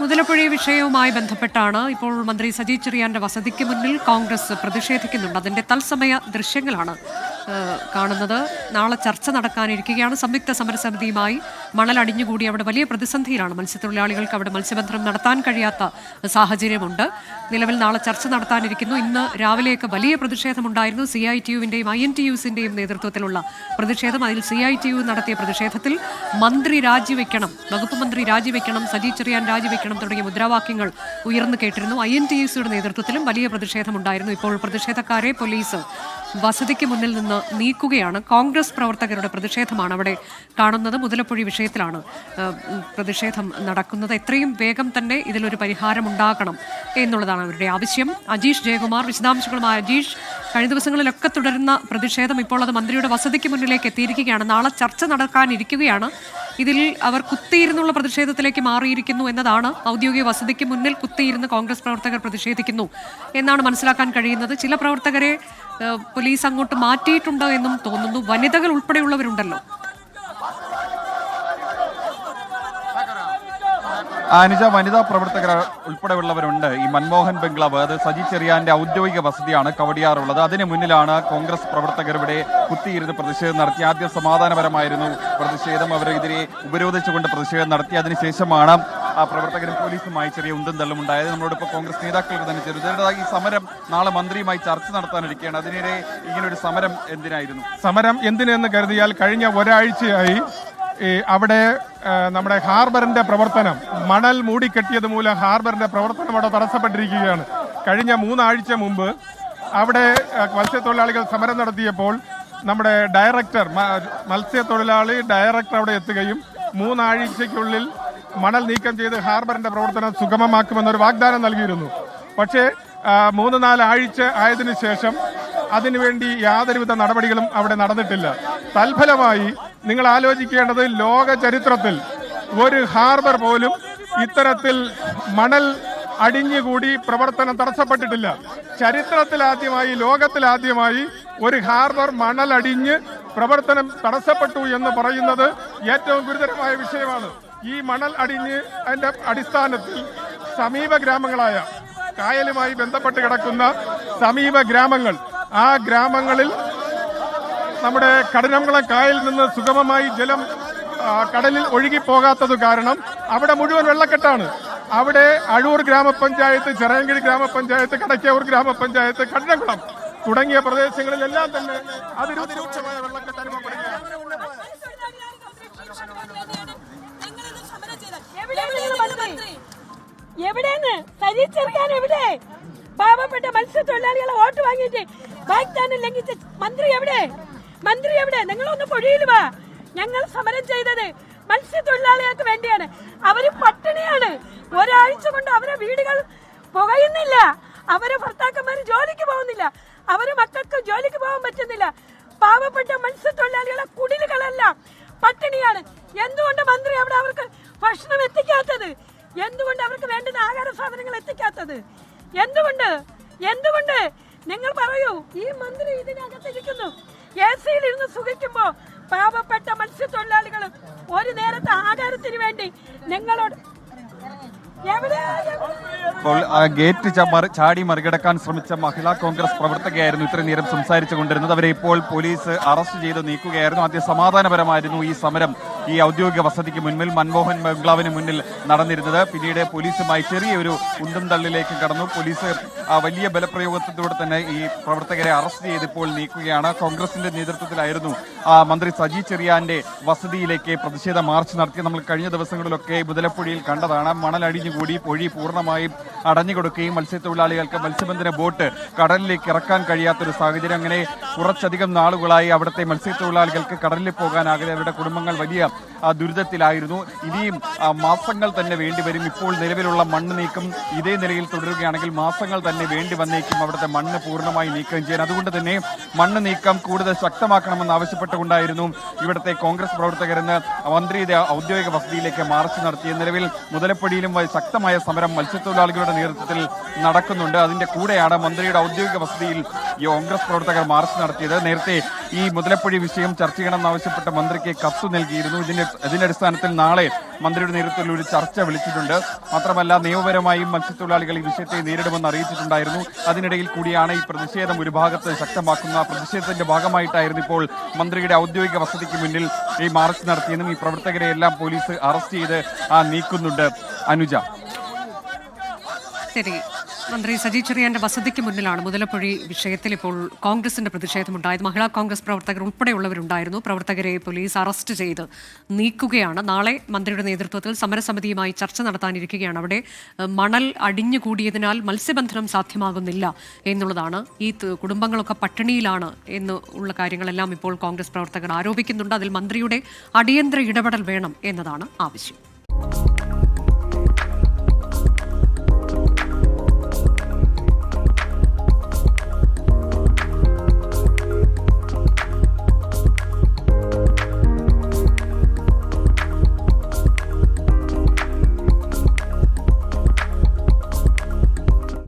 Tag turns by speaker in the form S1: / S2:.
S1: മുതലപ്പുഴ വിഷയവുമായി ബന്ധപ്പെട്ടാണ് ഇപ്പോൾ മന്ത്രി സജി ചെറിയാന്റെ വസതിക്ക് മുന്നിൽ കോൺഗ്രസ് പ്രതിഷേധിക്കുന്നുണ്ട്. അതിന്റെ തത്സമയ ദൃശ്യങ്ങളാണ് കാണുന്നത്. നാളെ ചർച്ച നടക്കാനിരിക്കുകയാണ്. സംയുക്ത സമരസമിതിയുമായി മണൽ അടിഞ്ഞുകൂടി അവിടെ വലിയ പ്രതിസന്ധിയിലാണ്. മത്സ്യത്തൊഴിലാളികൾക്ക് അവിടെ മത്സ്യബന്ധനം നടത്താൻ കഴിയാത്ത സാഹചര്യമുണ്ട്. നിലവിൽ നാളെ ചർച്ച നടത്താനിരിക്കുന്നു. ഇന്ന് രാവിലെയൊക്കെ വലിയ പ്രതിഷേധമുണ്ടായിരുന്നു. CITU-വിന്റെയും INTUസിന്റെയും നേതൃത്വത്തിലുള്ള പ്രതിഷേധം. അതിൽ CITU നടത്തിയ പ്രതിഷേധത്തിൽ മന്ത്രി രാജിവെക്കണം, വകുപ്പ് മന്ത്രി രാജിവെക്കണം, സജി ചെറിയാൻ രാജിവെക്കണം തുടങ്ങിയ മുദ്രാവാക്യങ്ങൾ ഉയർന്നു കേട്ടിരുന്നു. INTUസിയുടെ നേതൃത്വത്തിലും വലിയ പ്രതിഷേധമുണ്ടായിരുന്നു. ഇപ്പോൾ പ്രതിഷേധക്കാരെ പോലീസ് വസതിക്ക് മുന്നിൽ നിന്ന് നീക്കുകയാണ്. കോൺഗ്രസ് പ്രവർത്തകരുടെ പ്രതിഷേധമാണ് അവിടെ കാണുന്നത്. മുതലപ്പുഴ വിഷയത്തിലാണ് പ്രതിഷേധം നടക്കുന്നത്. എത്രയും വേഗം തന്നെ ഇതിലൊരു പരിഹാരം ഉണ്ടാകണം എന്നുള്ളതാണ് അവരുടെ ആവശ്യം. അജീഷ് ജയകുമാർ വിശദാംശങ്ങളുമായി. അജീഷ്, കഴിഞ്ഞ ദിവസങ്ങളിലൊക്കെ തുടരുന്ന പ്രതിഷേധം ഇപ്പോൾ അത് മന്ത്രിയുടെ വസതിക്ക് മുന്നിലേക്ക് എത്തിയിരിക്കുകയാണ്. നാളെ ചർച്ച നടക്കാനിരിക്കുകയാണ്. ഇതിൽ അവർ കുത്തിയിരുന്നുള്ള പ്രതിഷേധത്തിലേക്ക് മാറിയിരിക്കുന്നു എന്നതാണ്. ഔദ്യോഗിക വസതിക്ക് മുന്നിൽ കുത്തിയിരുന്ന് കോൺഗ്രസ് പ്രവർത്തകർ പ്രതിഷേധിക്കുന്നു എന്നാണ് മനസ്സിലാക്കാൻ കഴിയുന്നത്. ചില പ്രവർത്തകരെ പോലീസ് അങ്ങോട്ട് മാറ്റിയിട്ടുണ്ടോ എന്നും തോന്നുന്നു. വനിതകൾ ഉൾപ്പെടെയുള്ളവരുണ്ടല്ലോ.
S2: അനുജ, വനിതാ പ്രവർത്തകർ ഉൾപ്പെടെയുള്ളവരുണ്ട്. ഈ മൻമോഹൻ ബംഗ്ലാവ്, അത് സജി ചെറിയാന്റെ ഔദ്യോഗിക വസതിയാണ് കവടിയാറുള്ളത്. അതിന് മുന്നിലാണ് കോൺഗ്രസ് പ്രവർത്തകർ ഇവിടെ കുത്തിയിരുന്ന് പ്രതിഷേധം നടത്തി. ആദ്യം സമാധാനപരമായിരുന്നു പ്രതിഷേധം. അവരെതിരെ ഉപരോധിച്ചുകൊണ്ട് പ്രതിഷേധം നടത്തി. അതിനുശേഷമാണ് ആ പ്രവർത്തകരും പോലീസുമായി ചെറിയ ഉന്തും തള്ളും ഉണ്ടായത്. നമ്മളോടൊപ്പം കോൺഗ്രസ് നേതാക്കൾ തന്നെ ചേരുന്നു. ഈ സമരം നാളെ മന്ത്രിയുമായി ചർച്ച നടത്താനിരിക്കുകയാണ്. അതിനിടെ ഇങ്ങനൊരു സമരം എന്തിനായിരുന്നു?
S3: സമരം എന്തിനെന്ന് കരുതിയാൽ കഴിഞ്ഞ ഒരാഴ്ചയായി അവിടെ നമ്മുടെ ഹാർബറിന്റെ പ്രവർത്തനം, മണൽ മൂടിക്കെട്ടിയത് മൂലം ഹാർബറിന്റെ പ്രവർത്തനം അവിടെ തടസ്സപ്പെട്ടിരിക്കുകയാണ്. കഴിഞ്ഞ 3 ആഴ്ച മുമ്പ് അവിടെ മത്സ്യത്തൊഴിലാളികൾ സമരം നടത്തിയപ്പോൾ നമ്മുടെ ഡയറക്ടർ, മത്സ്യത്തൊഴിലാളി ഡയറക്ടർ അവിടെ എത്തുകയും 3 ആഴ്ചയ്ക്കുള്ളിൽ മണൽ നീക്കം ചെയ്ത് ഹാർബറിന്റെ പ്രവർത്തനം സുഗമമാക്കുമെന്നൊരു വാഗ്ദാനം നൽകിയിരുന്നു. പക്ഷേ 3-4 ആഴ്ച ആയതിനു ശേഷം അതിനുവേണ്ടി യാതൊരുവിധ നടപടികളും അവിടെ നടന്നിട്ടില്ല. തൽഫലമായി നിങ്ങൾ ആലോചിക്കേണ്ടത്, ലോക ചരിത്രത്തിൽ ഒരു ഹാർബർ പോലും ഇത്തരത്തിൽ മണൽ അടിഞ്ഞുകൂടി പ്രവർത്തനം തടസ്സപ്പെട്ടിട്ടില്ല. ചരിത്രത്തിലാദ്യമായി, ലോകത്തിലാദ്യമായി ഒരു ഹാർബർ മണൽ അടിഞ്ഞ് പ്രവർത്തനം തടസ്സപ്പെട്ടു എന്ന് പറയുന്നത് ഏറ്റവും ഗുരുതരമായ വിഷയമാണ്. ഈ മണൽ അടിഞ്ഞ് അതിന്റെ അടിസ്ഥാനത്തിൽ സമീപ ഗ്രാമങ്ങളായ കായലുമായി ബന്ധപ്പെട്ട് കിടക്കുന്ന സമീപ ഗ്രാമങ്ങൾ, ആ ഗ്രാമങ്ങളിൽ നമ്മുടെ കടനംകുളം കായലിൽ നിന്ന് സുഗമമായി ജലം കടലിൽ ഒഴുകിപ്പോകാത്തത് കാരണം അവിടെ മുഴുവൻ വെള്ളക്കെട്ടാണ്. അവിടെ അഴൂർ ഗ്രാമപഞ്ചായത്ത്, ചിറയൻകീഴ് ഗ്രാമപഞ്ചായത്ത്, കടയ്ക്കാവൂർ ഗ്രാമപഞ്ചായത്ത്, കടനംകുളം തുടങ്ങിയ പ്രദേശങ്ങളിലെല്ലാം തന്നെ അതിരൂക്ഷമായ വെള്ളക്കെട്ട് അനുഭവപ്പെടുകയാണ്.
S4: എവിടെയെന്ന് സജി ചെറിയാൻ എവിടെ? പാവപ്പെട്ട മത്സ്യത്തൊഴിലാളികളെ വോട്ട് വാങ്ങിയിട്ട് വാഗ്ദാനം ലംഘിച്ച മന്ത്രി എവിടെ? മന്ത്രി എവിടെ? നിങ്ങളൊന്ന് പൊഴിയിൽ വാ. ഞങ്ങൾ സമരം ചെയ്തത് മത്സ്യത്തൊഴിലാളികൾക്ക് വേണ്ടിയാണ്. അവര് പട്ടിണിയാണ്. ഒരാഴ്ച കൊണ്ട് അവരെ വീടുകൾ പുകയുന്നില്ല. അവരെ ഭർത്താക്കന്മാര് ജോലിക്ക് പോകുന്നില്ല. അവരെ മക്കൾക്ക് ജോലിക്ക് പോകാൻ പറ്റുന്നില്ല. പാവപ്പെട്ട മത്സ്യത്തൊഴിലാളികളെ കുടിലുകളെല്ലാം പട്ടിണിയാണ്. എന്തുകൊണ്ട് മന്ത്രി അവിടെ അവർക്ക് ഭക്ഷണം എത്തിക്കാത്തത്? എന്തുകൊണ്ട് അവർക്ക് വേണ്ടുന്ന ആഹാര സാധനങ്ങൾ എത്തിക്കാത്തത്? എന്തുകൊണ്ട് നിങ്ങൾ പറയൂ. ഈ മന്ത്രി ഇതിനകത്തിരിക്കുന്നു, AC-യിൽ ഇരുന്ന് സുഖിക്കുമ്പോ പാവപ്പെട്ട മത്സ്യത്തൊഴിലാളികളും ഒരു നേരത്തെ ആഹാരത്തിന് വേണ്ടി നിങ്ങളോട്
S2: ഇപ്പോൾ ഗേറ്റ് ചാടി മറികടക്കാൻ ശ്രമിച്ച മഹിളാ കോൺഗ്രസ് പ്രവർത്തകയായിരുന്നു ഇത്രയും നേരം സംസാരിച്ചു കൊണ്ടിരുന്നത്. അവരെ ഇപ്പോൾ പോലീസ് അറസ്റ്റ് ചെയ്ത് നീക്കുകയായിരുന്നു. ആദ്യം സമാധാനപരമായിരുന്നു ഈ സമരം ഈ ഔദ്യോഗിക വസതിക്ക് മുന്നിൽ, മൻമോഹൻ ബംഗ്ലാവിന് മുന്നിൽ നടന്നിരുന്നത്. പിന്നീട് പോലീസുമായി ചെറിയൊരു ഉന്തും തള്ളിലേക്ക് കടന്നു. പോലീസ് വലിയ ബലപ്രയോഗത്തിലൂടെ തന്നെ ഈ പ്രവർത്തകരെ അറസ്റ്റ് ചെയ്ത് ഇപ്പോൾ നീക്കുകയാണ്. കോൺഗ്രസിന്റെ നേതൃത്വത്തിലായിരുന്നു മന്ത്രി സജി ചെറിയാന്റെ വസതിയിലേക്ക് പ്രതിഷേധ മാർച്ച് നടത്തി. നമ്മൾ കഴിഞ്ഞ ദിവസങ്ങളിലൊക്കെ മുതലപ്പുഴയിൽ കണ്ടതാണ്. മണലടിഞ്ഞുകൂടി പൊഴി പൂർണ്ണമായും അടഞ്ഞുകൊടുക്കുകയും മത്സ്യത്തൊഴിലാളികൾക്ക് മത്സ്യബന്ധന ബോട്ട് കടലിലേക്ക് ഇറക്കാൻ കഴിയാത്തൊരു സാഹചര്യം. അങ്ങനെ കുറച്ചധികം നാളുകളായി അവിടുത്തെ മത്സ്യത്തൊഴിലാളികൾക്ക് കടലിൽ പോകാനാകാതെ അവരുടെ കുടുംബങ്ങൾ വലിയ ദുരിതത്തിലായിരുന്നു. ഇനിയും മാസങ്ങൾ തന്നെ വേണ്ടിവരും. ഇപ്പോൾ നിലവിലുള്ള മണ്ണ് നീക്കം ഇതേ നിലയിൽ തുടരുകയാണെങ്കിൽ മാസങ്ങൾ തന്നെ വേണ്ടി വന്നേക്കും അവിടുത്തെ മണ്ണ് പൂർണ്ണമായി നീക്കം ചെയ്യാൻ. അതുകൊണ്ട് തന്നെ മണ്ണ് നീക്കം കൂടുതൽ ശക്തമാക്കണമെന്ന് ആവശ്യപ്പെട്ടുകൊണ്ടായിരുന്നു ഇവിടുത്തെ കോൺഗ്രസ് പ്രവർത്തകർ ഇന്ന് മന്ത്രിയുടെ ഔദ്യോഗിക വസതിയിലേക്ക് മാർച്ച് നടത്തിയ. നിലവിൽ മുതലപ്പുഴയിലും ശക്തമായ സമരം മത്സ്യത്തൊഴിലാളികളുടെ നേതൃത്വത്തിൽ നടക്കുന്നുണ്ട്. അതിന്റെ കൂടെയാണ് മന്ത്രിയുടെ ഔദ്യോഗിക വസതിയിൽ ഈ കോൺഗ്രസ് പ്രവർത്തകർ മാർച്ച് നടത്തിയത്. നേരത്തെ ഈ മുതലപ്പുഴ വിഷയം ചർച്ച ചെയ്യണമെന്നാവശ്യപ്പെട്ട മന്ത്രിക്ക് കത്ത് നൽകിയിരുന്നു. ഇതിന്റെ കോൺഗ്രസ് ഇതിന്റെ അടിസ്ഥാനത്തിൽ നാളെ മന്ത്രിയുടെ നേതൃത്വത്തിൽ ഒരു ചർച്ച വിളിച്ചിട്ടുണ്ട്. മാത്രമല്ല നിയമപരമായും മത്സ്യത്തൊഴിലാളികൾ ഈ വിഷയത്തെ നേരിടുമെന്ന് അറിയിച്ചിട്ടുണ്ടായിരുന്നു. അതിനിടയിൽ കൂടിയാണ് ഈ പ്രതിഷേധം ഒരു ഭാഗത്ത് ശക്തമാക്കുന്ന പ്രതിഷേധത്തിന്റെ ഭാഗമായിട്ടായിരുന്നു ഇപ്പോൾ മന്ത്രിയുടെ ഔദ്യോഗിക വസതിക്ക് മുന്നിൽ ഈ മാർച്ച് നടത്തിയെന്നും ഈ പ്രവർത്തകരെ എല്ലാം പോലീസ് അറസ്റ്റ് ചെയ്ത് നീക്കുന്നുണ്ട്. അനുജ,
S1: ശരി, മന്ത്രി സജി ചെറിയാന്റെ വസതിക്ക് മുന്നിലാണ് മുതലപ്പൊഴി വിഷയത്തിൽ ഇപ്പോൾ കോൺഗ്രസിന്റെ പ്രതിഷേധമുണ്ടായത്. മഹിളാ കോൺഗ്രസ് പ്രവർത്തകർ ഉൾപ്പെടെയുള്ളവരുണ്ടായിരുന്നു. പ്രവർത്തകരെ പോലീസ് അറസ്റ്റ് ചെയ്ത് നീക്കുകയാണ്. നാളെ മന്ത്രിയുടെ നേതൃത്വത്തിൽ സമരസമിതിയുമായി ചർച്ച നടത്താനിരിക്കുകയാണ്. അവിടെ മണൽ അടിഞ്ഞുകൂടിയതിനാൽ മത്സ്യബന്ധനം സാധ്യമാകുന്നില്ല എന്നുള്ളതാണ്. ഈ കുടുംബങ്ങളൊക്കെ പട്ടിണിയിലാണ് എന്ന് ഉള്ള കാര്യങ്ങളെല്ലാം ഇപ്പോൾ കോൺഗ്രസ് പ്രവർത്തകർ ആരോപിക്കുന്നുണ്ട്. അതിൽ മന്ത്രിയുടെ അടിയന്തര ഇടപെടൽ വേണം എന്നതാണ് ആവശ്യം.